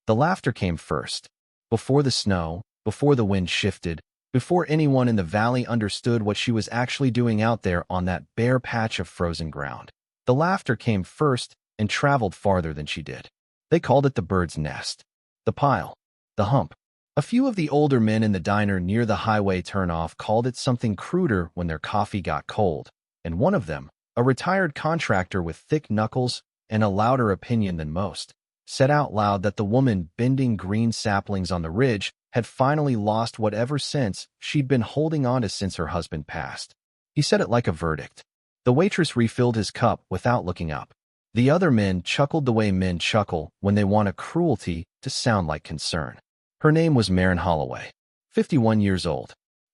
The laughter came first. Before the snow, before the wind shifted, before anyone in the valley understood what she was actually doing out there on that bare patch of frozen ground. The laughter came first and traveled farther than she did. They called it the bird's nest, the pile, the hump. A few of the older men in the diner near the highway turnoff called it something cruder when their coffee got cold, and one of them, a retired contractor with thick knuckles and a louder opinion than most, said out loud that the woman bending green saplings on the ridge had finally lost whatever sense she'd been holding on to since her husband passed. He said it like a verdict. The waitress refilled his cup without looking up. The other men chuckled the way men chuckle when they want a cruelty to sound like concern. Her name was Maren Holloway, 51 years old,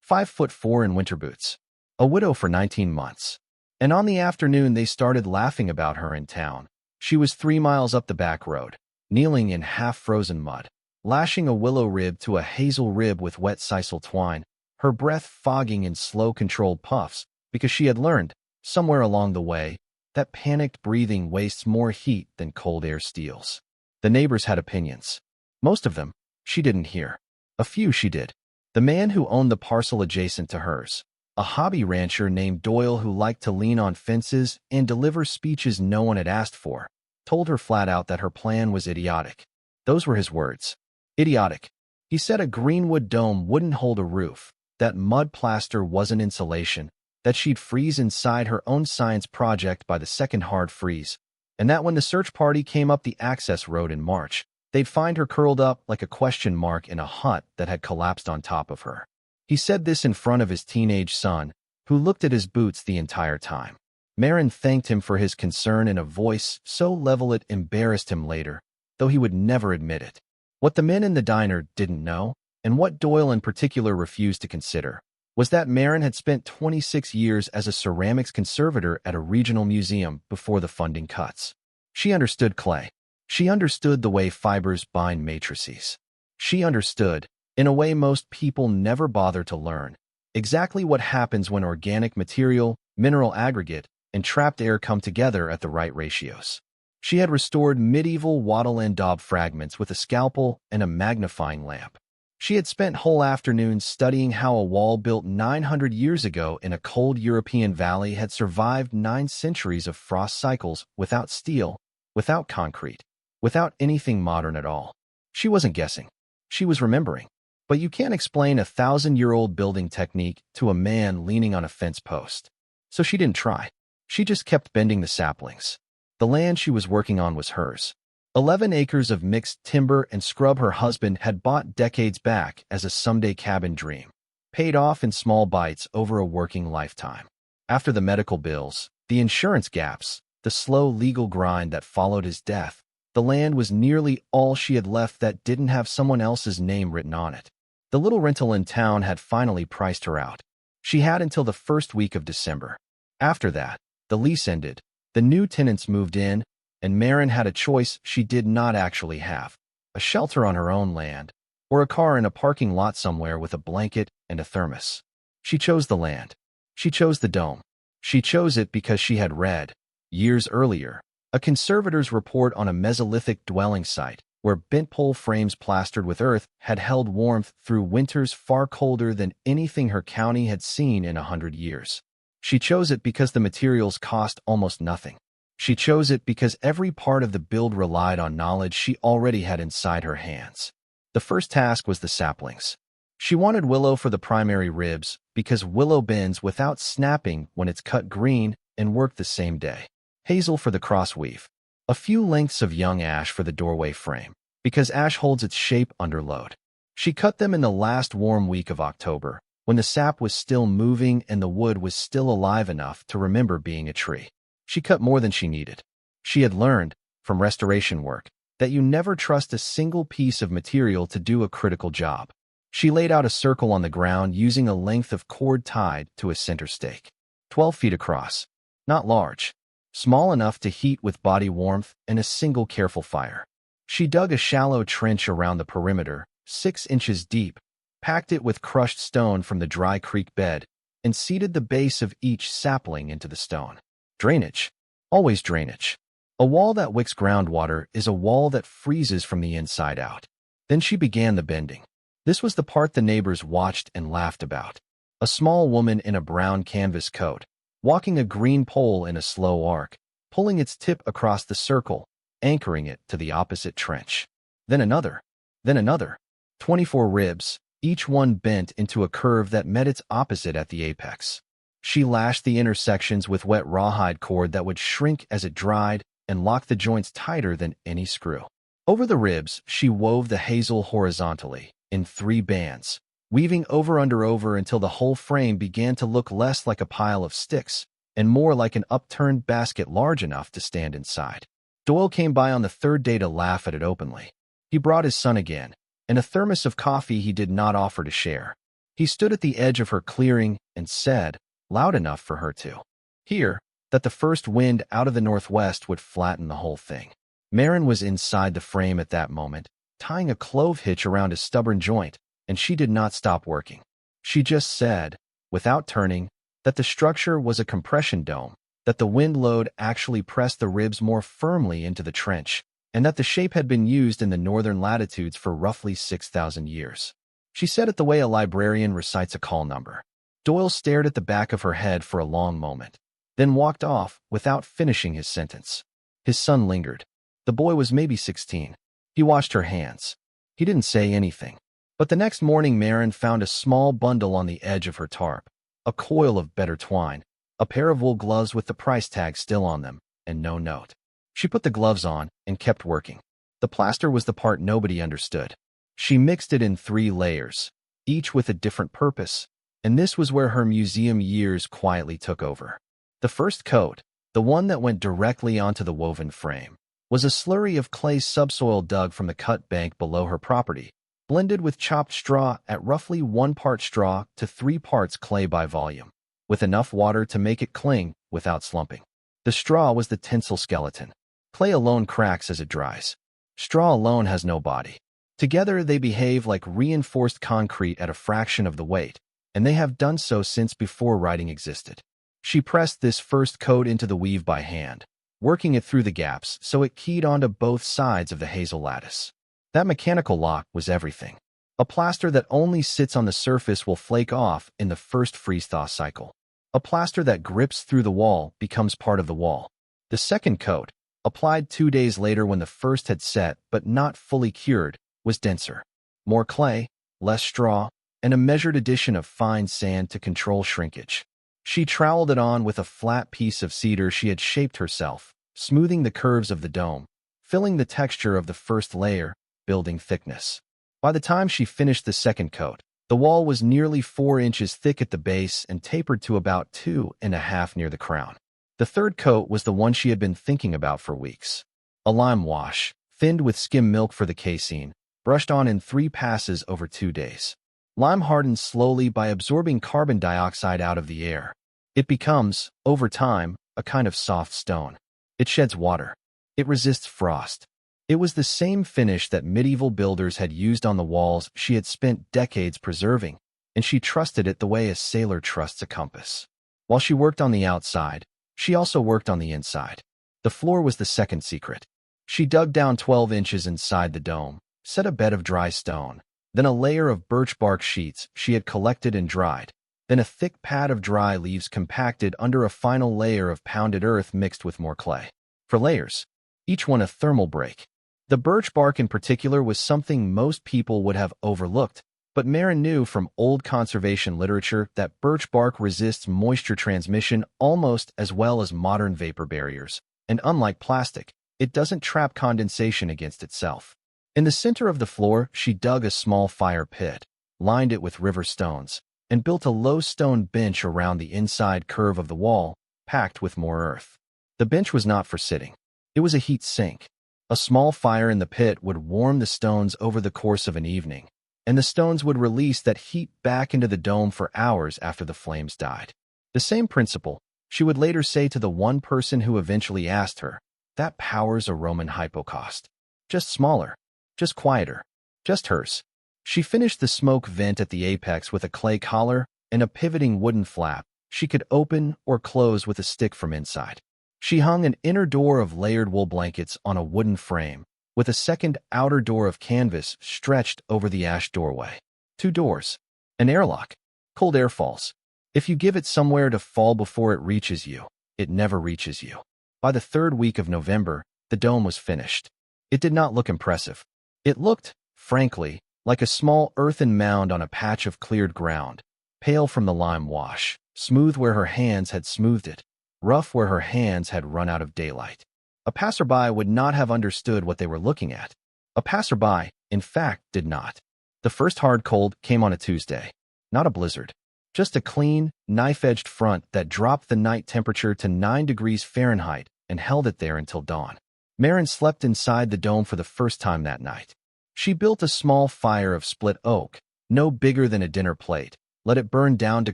5'4" in winter boots, a widow for 19 months. And on the afternoon they started laughing about her in town. She was 3 miles up the back road, kneeling in half-frozen mud, lashing a willow rib to a hazel rib with wet sisal twine, her breath fogging in slow, controlled puffs, because she had learned, somewhere along the way, that panicked breathing wastes more heat than cold air steals. The neighbors had opinions. Most of them she didn't hear. A few she did. The man who owned the parcel adjacent to hers, a hobby rancher named Doyle who liked to lean on fences and deliver speeches no one had asked for, told her flat out that her plan was idiotic. Those were his words. Idiotic. He said a greenwood dome wouldn't hold a roof, that mud plaster wasn't insulation, that she'd freeze inside her own science project by the second hard freeze, and that when the search party came up the access road in March, they'd find her curled up like a question mark in a hut that had collapsed on top of her. He said this in front of his teenage son, who looked at his boots the entire time. Maren thanked him for his concern in a voice so level it embarrassed him later, though he would never admit it. What the men in the diner didn't know, and what Doyle in particular refused to consider, was that Maren had spent 26 years as a ceramics conservator at a regional museum before the funding cuts. She understood clay. She understood the way fibers bind matrices. She understood, in a way most people never bother to learn, exactly what happens when organic material, mineral aggregate, and trapped air come together at the right ratios. She had restored medieval wattle and daub fragments with a scalpel and a magnifying lamp. She had spent whole afternoons studying how a wall built 900 years ago in a cold European valley had survived 9 centuries of frost cycles without steel, without concrete, without anything modern at all. She wasn't guessing. She was remembering. But you can't explain a 1,000-year-old building technique to a man leaning on a fence post. So she didn't try. She just kept bending the saplings. The land she was working on was hers. 11 acres of mixed timber and scrub her husband had bought decades back as a someday cabin dream, paid off in small bites over a working lifetime. After the medical bills, the insurance gaps, the slow legal grind that followed his death, the land was nearly all she had left that didn't have someone else's name written on it. The little rental in town had finally priced her out. She had until the first week of December. After that, the lease ended, the new tenants moved in, and Maren had a choice she did not actually have: a shelter on her own land, or a car in a parking lot somewhere with a blanket and a thermos. She chose the land. She chose the dome. She chose it because she had read, years earlier, a conservator's report on a Mesolithic dwelling site where bent pole frames plastered with earth had held warmth through winters far colder than anything her county had seen in 100 years. She chose it because the materials cost almost nothing. She chose it because every part of the build relied on knowledge she already had inside her hands. The first task was the saplings. She wanted willow for the primary ribs because willow bends without snapping when it's cut green and worked the same day. Hazel for the crossweave. A few lengths of young ash for the doorway frame, because ash holds its shape under load. She cut them in the last warm week of October, when the sap was still moving and the wood was still alive enough to remember being a tree. She cut more than she needed. She had learned, from restoration work, that you never trust a single piece of material to do a critical job. She laid out a circle on the ground using a length of cord tied to a center stake. 12 feet across. Not large. Small enough to heat with body warmth and a single careful fire. She dug a shallow trench around the perimeter, 6 inches deep, packed it with crushed stone from the dry creek bed, and seeded the base of each sapling into the stone. Drainage. Always drainage. A wall that wicks groundwater is a wall that freezes from the inside out. Then she began the bending. This was the part the neighbors watched and laughed about. A small woman in a brown canvas coat, walking a green pole in a slow arc, pulling its tip across the circle, anchoring it to the opposite trench. Then another. Then another. 24 ribs, each one bent into a curve that met its opposite at the apex. She lashed the intersections with wet rawhide cord that would shrink as it dried and lock the joints tighter than any screw. Over the ribs, she wove the hazel horizontally, in 3 bands, weaving over until the whole frame began to look less like a pile of sticks and more like an upturned basket large enough to stand inside. Doyle came by on the 3rd day to laugh at it openly. He brought his son again, and a thermos of coffee he did not offer to share. He stood at the edge of her clearing and said, loud enough for her to hear, that the first wind out of the northwest would flatten the whole thing. Marin was inside the frame at that moment, tying a clove hitch around a stubborn joint, and she did not stop working. She just said, without turning, that the structure was a compression dome, that the wind load actually pressed the ribs more firmly into the trench, and that the shape had been used in the northern latitudes for roughly 6,000 years. She said it the way a librarian recites a call number. Doyle stared at the back of her head for a long moment, then walked off without finishing his sentence. His son lingered. The boy was maybe 16. He washed her hands. He didn't say anything. But the next morning Marin found a small bundle on the edge of her tarp, a coil of better twine, a pair of wool gloves with the price tag still on them, and no note. She put the gloves on and kept working. The plaster was the part nobody understood. She mixed it in 3 layers, each with a different purpose, and this was where her museum years quietly took over. The first coat, the one that went directly onto the woven frame, was a slurry of clay subsoil dug from the cut bank below her property, blended with chopped straw at roughly 1 part straw to 3 parts clay by volume, with enough water to make it cling without slumping. The straw was the tinsel skeleton. Clay alone cracks as it dries. Straw alone has no body. Together they behave like reinforced concrete at a fraction of the weight, and they have done so since before writing existed. She pressed this first coat into the weave by hand, working it through the gaps so it keyed onto both sides of the hazel lattice. That mechanical lock was everything. A plaster that only sits on the surface will flake off in the first freeze-thaw cycle. A plaster that grips through the wall becomes part of the wall. The second coat, applied 2 days later when the first had set but not fully cured, was denser. More clay, less straw, and a measured addition of fine sand to control shrinkage. She troweled it on with a flat piece of cedar she had shaped herself, smoothing the curves of the dome, filling the texture of the first layer, building thickness. By the time she finished the second coat, the wall was nearly 4 inches thick at the base and tapered to about 2.5 near the crown. The third coat was the one she had been thinking about for weeks. A lime wash, thinned with skim milk for the casein, brushed on in 3 passes over 2 days. Lime hardens slowly by absorbing carbon dioxide out of the air. It becomes, over time, a kind of soft stone. It sheds water. It resists frost. It was the same finish that medieval builders had used on the walls she had spent decades preserving, and she trusted it the way a sailor trusts a compass. While she worked on the outside, she also worked on the inside. The floor was the second secret. She dug down 12 inches inside the dome, set a bed of dry stone, then a layer of birch bark sheets she had collected and dried, then a thick pad of dry leaves compacted under a final layer of pounded earth mixed with more clay. For layers, each one a thermal break. The birch bark in particular was something most people would have overlooked, but Marin knew from old conservation literature that birch bark resists moisture transmission almost as well as modern vapor barriers, and unlike plastic, it doesn't trap condensation against itself. In the center of the floor, she dug a small fire pit, lined it with river stones, and built a low stone bench around the inside curve of the wall, packed with more earth. The bench was not for sitting. It was a heat sink. A small fire in the pit would warm the stones over the course of an evening, and the stones would release that heat back into the dome for hours after the flames died. The same principle, she would later say to the one person who eventually asked her, that power's a Roman hypocaust. Just smaller. Just quieter. Just hers. She finished the smoke vent at the apex with a clay collar and a pivoting wooden flap she could open or close with a stick from inside. She hung an inner door of layered wool blankets on a wooden frame, with a second outer door of canvas stretched over the ash doorway. 2 doors. An airlock. Cold air falls. If you give it somewhere to fall before it reaches you, it never reaches you. By the 3rd week of November, the dome was finished. It did not look impressive. It looked, frankly, like a small earthen mound on a patch of cleared ground, pale from the lime wash, smooth where her hands had smoothed it, rough where her hands had run out of daylight. A passerby would not have understood what they were looking at. A passerby, in fact, did not. The first hard cold came on a Tuesday. Not a blizzard. Just a clean, knife-edged front that dropped the night temperature to 9 degrees Fahrenheit and held it there until dawn. Maren slept inside the dome for the first time that night. She built a small fire of split oak, no bigger than a dinner plate, let it burn down to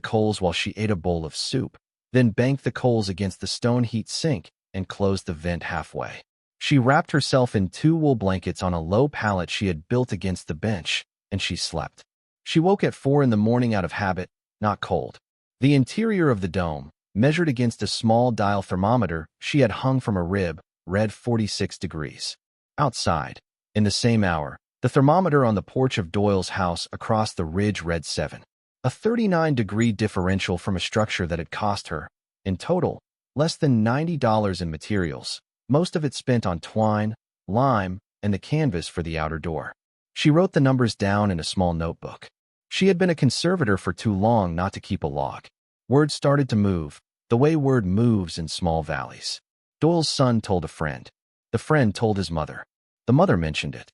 coals while she ate a bowl of soup, then banked the coals against the stone heat sink and closed the vent halfway. She wrapped herself in 2 wool blankets on a low pallet she had built against the bench, and she slept. She woke at 4 in the morning out of habit, not cold. The interior of the dome, measured against a small dial thermometer she had hung from a rib, read 46 degrees. Outside, in the same hour, the thermometer on the porch of Doyle's house across the ridge read 7. A 39-degree differential from a structure that had cost her, in total, less than $90 in materials, most of it spent on twine, lime, and the canvas for the outer door. She wrote the numbers down in a small notebook. She had been a conservator for too long not to keep a log. Word started to move, the way word moves in small valleys. Doyle's son told a friend. The friend told his mother. The mother mentioned it.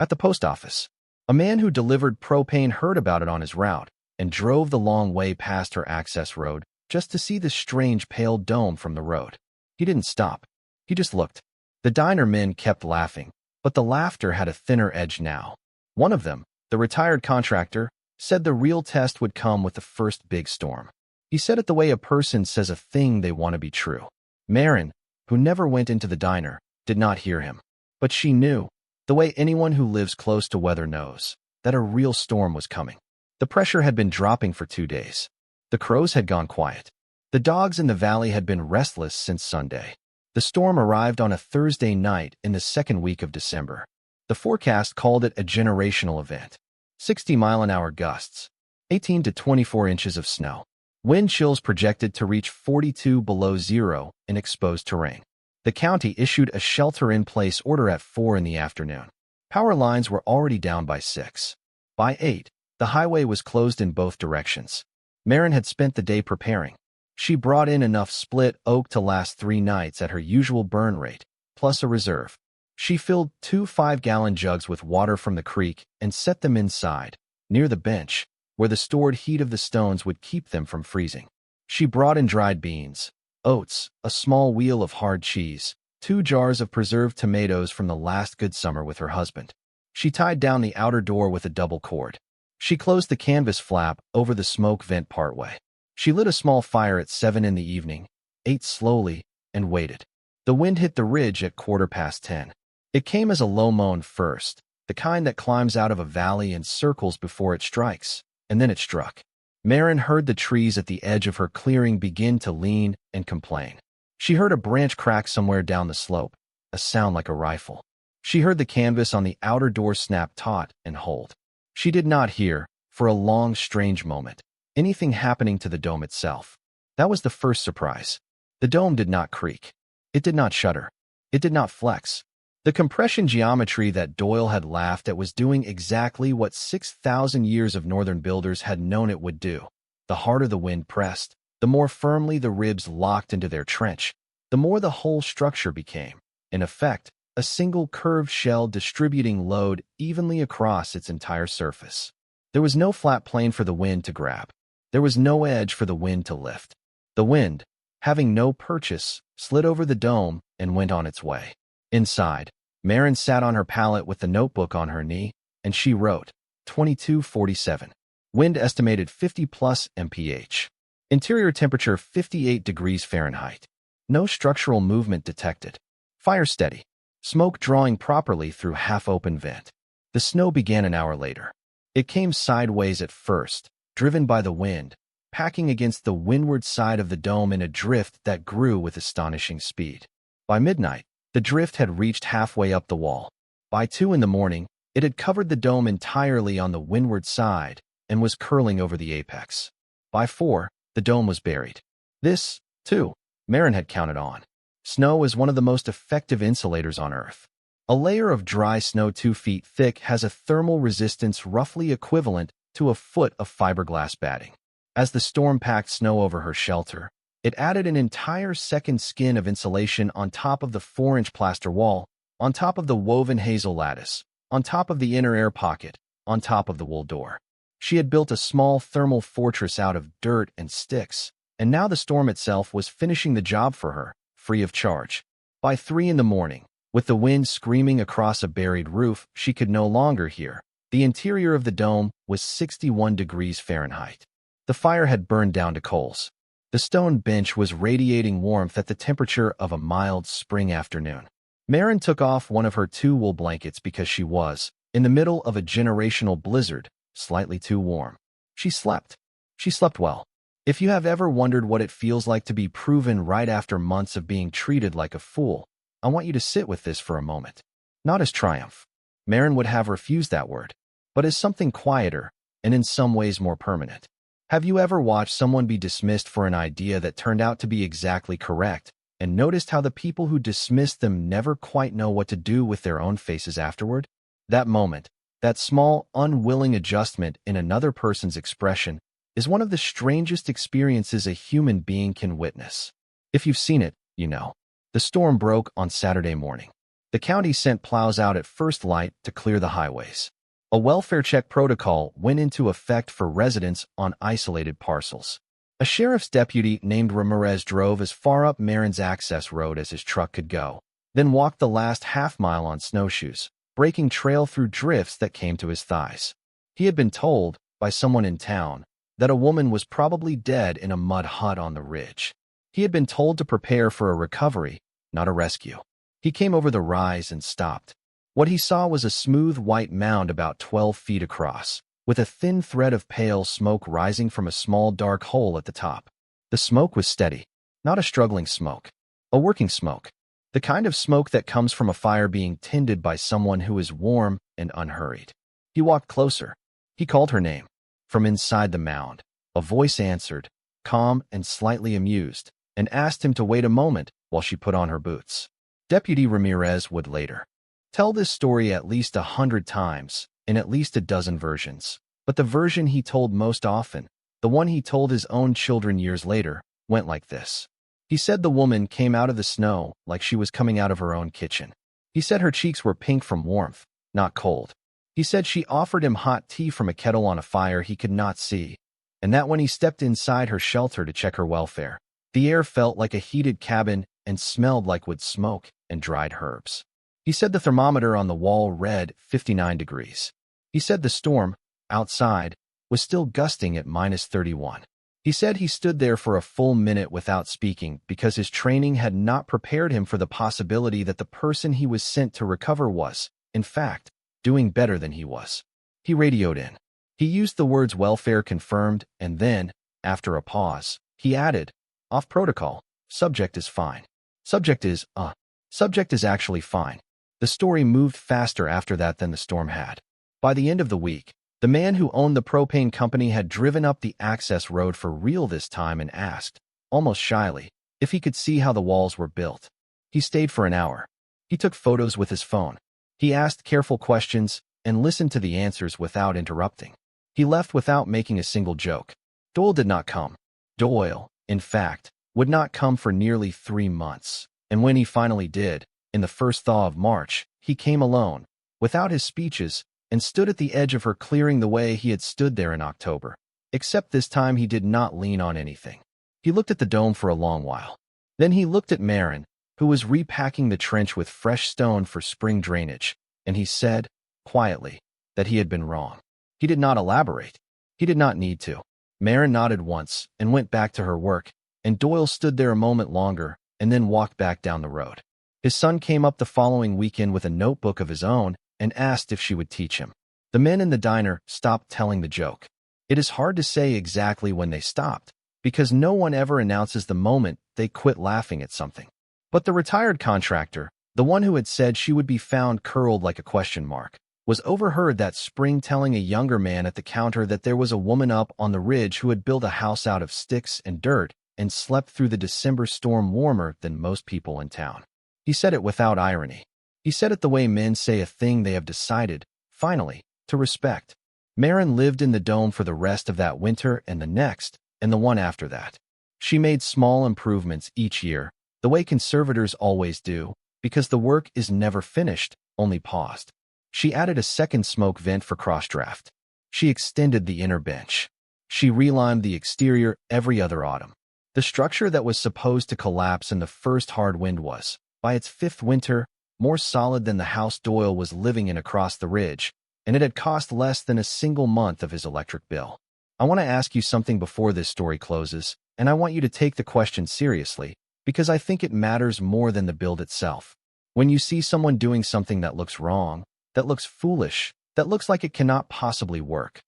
At the post office, a man who delivered propane heard about it on his route and drove the long way past her access road just to see the strange pale dome from the road. He didn't stop. He just looked. The diner men kept laughing, but the laughter had a thinner edge now. One of them, the retired contractor, said the real test would come with the first big storm. He said it the way a person says a thing they want to be true. Maren, who never went into the diner, did not hear him. But she knew, the way anyone who lives close to weather knows, that a real storm was coming. The pressure had been dropping for 2 days. The crows had gone quiet. The dogs in the valley had been restless since Sunday. The storm arrived on a Thursday night in the 2nd week of December. The forecast called it a generational event. 60-mile-an-hour gusts, 18 to 24 inches of snow. Wind chills projected to reach 42 below zero in exposed terrain. The county issued a shelter-in-place order at 4 in the afternoon. Power lines were already down by 6. By 8, the highway was closed in both directions. Maren had spent the day preparing. She brought in enough split oak to last 3 nights at her usual burn rate, plus a reserve. She filled 2 5-gallon jugs with water from the creek and set them inside, near the bench, where the stored heat of the stones would keep them from freezing. She brought in dried beans, oats, a small wheel of hard cheese, 2 jars of preserved tomatoes from the last good summer with her husband. She tied down the outer door with a double cord. She closed the canvas flap over the smoke vent partway. She lit a small fire at 7 in the evening, ate slowly, and waited. The wind hit the ridge at 10:15. It came as a low moan first, the kind that climbs out of a valley and circles before it strikes, and then it struck. Maren heard the trees at the edge of her clearing begin to lean and complain. She heard a branch crack somewhere down the slope, a sound like a rifle. She heard the canvas on the outer door snap taut and hold. She did not hear, for a long, strange moment, anything happening to the dome itself. That was the first surprise. The dome did not creak. It did not shudder. It did not flex. The compression geometry that Doyle had laughed at was doing exactly what 6,000 years of northern builders had known it would do. The harder the wind pressed, the more firmly the ribs locked into their trench, the more the whole structure became, in effect, a single curved shell distributing load evenly across its entire surface. There was no flat plane for the wind to grab. There was no edge for the wind to lift. The wind, having no purchase, slid over the dome and went on its way. Inside, Maren sat on her pallet with the notebook on her knee, and she wrote, 2247. Wind estimated 50+ mph. Interior temperature 58 degrees Fahrenheit. No structural movement detected. Fire steady. Smoke drawing properly through half-open vent. The snow began an hour later. It came sideways at first, driven by the wind, packing against the windward side of the dome in a drift that grew with astonishing speed. By midnight, the drift had reached halfway up the wall. By 2 in the morning, it had covered the dome entirely on the windward side and was curling over the apex. By 4, the dome was buried. This, too, Marin had counted on. Snow is one of the most effective insulators on Earth. A layer of dry snow 2 feet thick has a thermal resistance roughly equivalent to a foot of fiberglass batting. As the storm packed snow over her shelter, it added an entire second skin of insulation on top of the 4-inch plaster wall, on top of the woven hazel lattice, on top of the inner air pocket, on top of the wool door. She had built a small thermal fortress out of dirt and sticks, and now the storm itself was finishing the job for her, free of charge. By 3 in the morning, with the wind screaming across a buried roof she could no longer hear, the interior of the dome was 61 degrees Fahrenheit. The fire had burned down to coals. The stone bench was radiating warmth at the temperature of a mild spring afternoon. Marin took off one of her 2 wool blankets because she was, in the middle of a generational blizzard, slightly too warm. She slept. She slept well. If you have ever wondered what it feels like to be proven right after months of being treated like a fool, I want you to sit with this for a moment. Not as triumph. Marin would have refused that word, but as something quieter and in some ways more permanent. Have you ever watched someone be dismissed for an idea that turned out to be exactly correct, and noticed how the people who dismissed them never quite know what to do with their own faces afterward? That moment, that small, unwilling adjustment in another person's expression, is one of the strangest experiences a human being can witness. If you've seen it, you know. The storm broke on Saturday morning. The county sent plows out at first light to clear the highways. A welfare check protocol went into effect for residents on isolated parcels. A sheriff's deputy named Ramirez drove as far up Marin's access road as his truck could go, then walked the last half-mile on snowshoes, breaking trail through drifts that came to his thighs. He had been told, by someone in town, that a woman was probably dead in a mud hut on the ridge. He had been told to prepare for a recovery, not a rescue. He came over the rise and stopped. What he saw was a smooth white mound about 12 feet across, with a thin thread of pale smoke rising from a small dark hole at the top. The smoke was steady, not a struggling smoke, a working smoke, the kind of smoke that comes from a fire being tended by someone who is warm and unhurried. He walked closer. He called her name. From inside the mound, a voice answered, calm and slightly amused, and asked him to wait a moment while she put on her boots. Deputy Ramirez would later tell this story at least 100 times, in at least a dozen versions. But the version he told most often, the one he told his own children years later, went like this. He said the woman came out of the snow like she was coming out of her own kitchen. He said her cheeks were pink from warmth, not cold. He said she offered him hot tea from a kettle on a fire he could not see, and that when he stepped inside her shelter to check her welfare, the air felt like a heated cabin and smelled like wood smoke and dried herbs. He said the thermometer on the wall read 59 degrees. He said the storm, outside, was still gusting at -31. He said he stood there for a full minute without speaking because his training had not prepared him for the possibility that the person he was sent to recover was, in fact, doing better than he was. He radioed in. He used the words welfare confirmed, and then, after a pause, he added, off protocol, subject is fine. Subject is actually fine. The story moved faster after that than the storm had. By the end of the week, the man who owned the propane company had driven up the access road for real this time and asked, almost shyly, if he could see how the walls were built. He stayed for an hour. He took photos with his phone. He asked careful questions and listened to the answers without interrupting. He left without making a single joke. Doyle did not come. Doyle, in fact, would not come for nearly 3 months, and when he finally did, in the first thaw of March, he came alone, without his speeches, and stood at the edge of her clearing the way he had stood there in October. Except this time he did not lean on anything. He looked at the dome for a long while. Then he looked at Marin, who was repacking the trench with fresh stone for spring drainage, and he said, quietly, that he had been wrong. He did not elaborate. He did not need to. Marin nodded once and went back to her work, and Doyle stood there a moment longer and then walked back down the road. His son came up the following weekend with a notebook of his own and asked if she would teach him. The men in the diner stopped telling the joke. It is hard to say exactly when they stopped, because no one ever announces the moment they quit laughing at something. But the retired contractor, the one who had said she would be found curled like a question mark, was overheard that spring telling a younger man at the counter that there was a woman up on the ridge who had built a house out of sticks and dirt and slept through the December storm warmer than most people in town. He said it without irony. He said it the way men say a thing they have decided, finally, to respect. Marin lived in the dome for the rest of that winter and the next, and the one after that. She made small improvements each year, the way conservators always do, because the work is never finished, only paused. She added a second smoke vent for cross-draft. She extended the inner bench. She relimed the exterior every other autumn. The structure that was supposed to collapse in the first hard wind was, by its fifth winter, more solid than the house Doyle was living in across the ridge, and it had cost less than a single month of his electric bill. I want to ask you something before this story closes, and I want you to take the question seriously, because I think it matters more than the build itself. When you see someone doing something that looks wrong, that looks foolish, that looks like it cannot possibly work,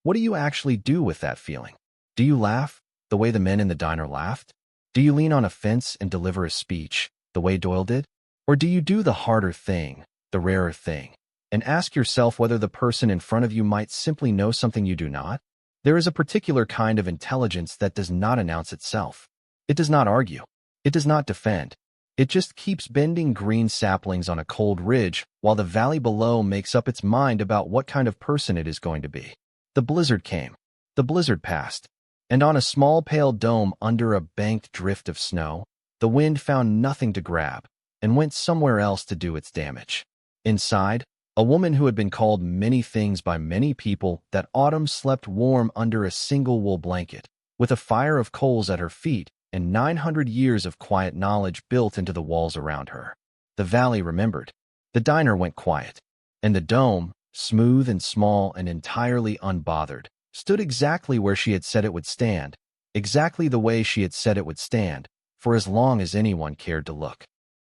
what do you actually do with that feeling? Do you laugh, the way the men in the diner laughed? Do you lean on a fence and deliver a speech, the way Doyle did? Or do you do the harder thing, the rarer thing, and ask yourself whether the person in front of you might simply know something you do not? There is a particular kind of intelligence that does not announce itself. It does not argue. It does not defend. It just keeps bending green saplings on a cold ridge while the valley below makes up its mind about what kind of person it is going to be. The blizzard came. The blizzard passed. And on a small pale dome under a banked drift of snow, the wind found nothing to grab and went somewhere else to do its damage. Inside, a woman who had been called many things by many people that autumn slept warm under a single wool blanket, with a fire of coals at her feet and 900 years of quiet knowledge built into the walls around her. The valley remembered. The diner went quiet. And the dome, smooth and small and entirely unbothered, stood exactly where she had said it would stand, exactly the way she had said it would stand, for as long as anyone cared to look.